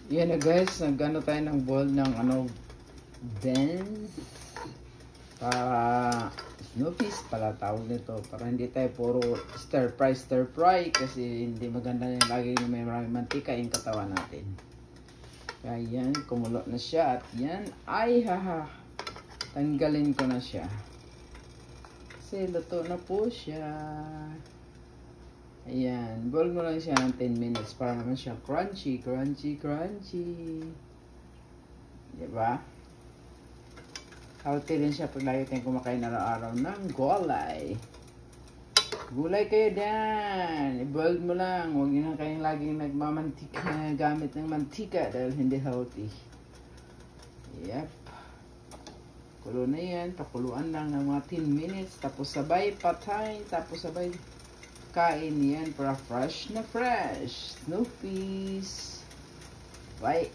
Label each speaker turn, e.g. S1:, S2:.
S1: Yan na guys, nagano tayo ng bowl ng Ben para Snoopy's pala tawag nito, para hindi tayo puro stir fry kasi hindi maganda yung lagi na may maraming mantika yung katawan natin. Kaya yan, kumulo na siya at yan ay tanggalin ko na siya kasi luto na po siya. Ayan, boil mo lang siya ng 10 minutes para naman siya crunchy. Diba? Healthy din siya pag lagi tayong kumakain araw-araw ng gulay. Gulay kayo dyan. I-boil mo lang. Huwag nyo na kayong laging nagmamantika, gamit ng mantika dahil hindi healthy. Yep. Kulo na yan. Pakuluan lang ng mga 10 minutes. Tapos sabay patay. Tapos sabay kain yan para fresh na fresh. Snoopy's. Bye.